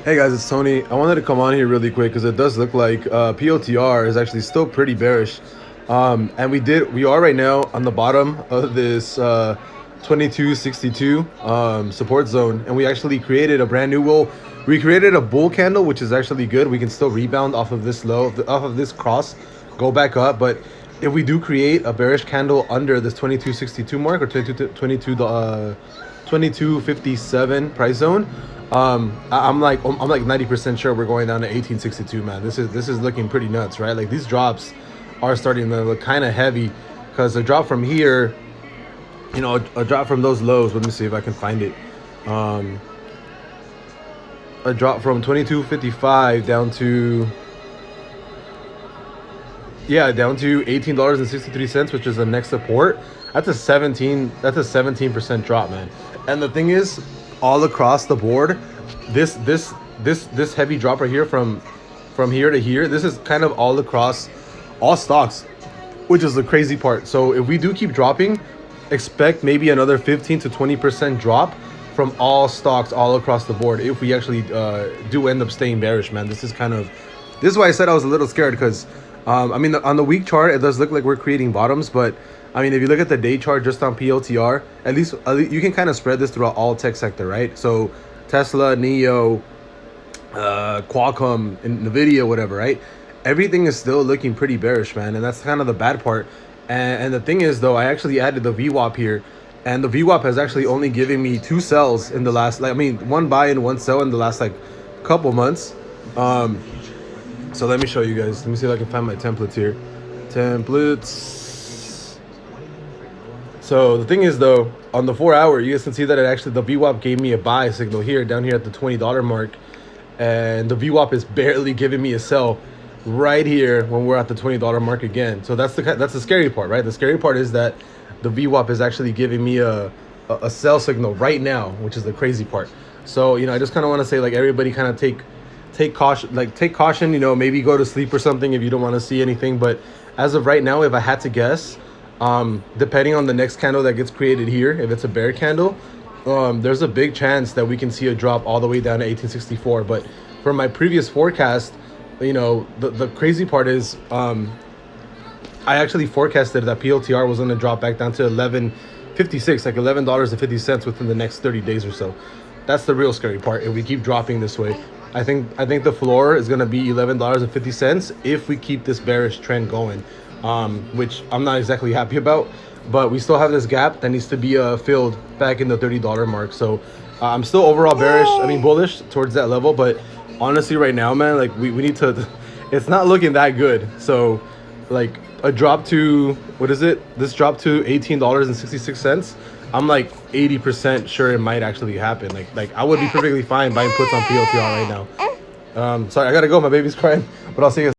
Hey guys, it's Tony. I wanted to come on here really quick because it does look like POTR is actually still pretty bearish. And we are right now on the bottom of this 2262 support zone, and we actually created a brand new we created a bull candle, which is actually good. We can still rebound off of this low, off of this cross, go back up. But if we do create a bearish candle under this 2262 mark or 2257 price zone, I'm like 90% sure we're going down to 1862, man. This is looking pretty nuts, right? Like these drops are starting to look kind of heavy because a drop from here, you know, a drop from those lows. Let me see if I can find it. A drop from 2255 down to down to $18.63, which is the next support. That's a 17% drop, man. And the thing is, all across the board, this heavy drop right here from here to here, this is kind of all across all stocks, which is the crazy part. So if we do keep dropping, expect maybe another 15 to 20% drop from all stocks all across the board if we actually do end up staying bearish, man. This is why I said I was a little scared, because I mean, on the week chart, it does look like we're creating bottoms, but I mean, if you look at the day chart just on PLTR, at least you can kind of spread this throughout all tech sector, right? So Tesla, NEO, Qualcomm, and Nvidia, whatever, right? Everything is still looking pretty bearish, man, and that's kind of the bad part. And the thing is, though, I actually added the VWAP here, and the VWAP has actually only given me 2 sells in the last, like, I mean, 1 buy and 1 sell in the last like couple months. So let me show you guys. Let me see if I can find my templates here. Templates. So the thing is, though, on the 4 hour, you guys can see that the VWAP gave me a buy signal here, down here at the $20 mark. And the VWAP is barely giving me a sell right here when we're at the $20 mark again. So that's the scary part, right? The scary part is that the VWAP is actually giving me a sell signal right now, which is the crazy part. So, you know, I just kind of want to say, like, everybody kind of take caution, you know, maybe go to sleep or something if you don't want to see anything. But as of right now, if I had to guess, depending on the next candle that gets created here, if it's a bear candle, there's a big chance that we can see a drop all the way down to 1864. But from my previous forecast, you know, the crazy part is I actually forecasted that PLTR was going to drop back down to 11.56, like $11.50 within the next 30 days or so. That's the real scary part. If we keep dropping this way, I think the floor is going to be $11.50 if we keep this bearish trend going, which I'm not exactly happy about. But we still have this gap that needs to be filled back in the $30 mark. So I'm still overall bullish towards that level. But honestly, right now, man, like we need to. It's not looking that good. So, like, a drop to, what is it? This drop to $18.66. I'm like 80% sure it might actually happen. Like I would be perfectly fine buying puts on PLTR right now. Sorry, I gotta go. My baby's crying. But I'll see you guys.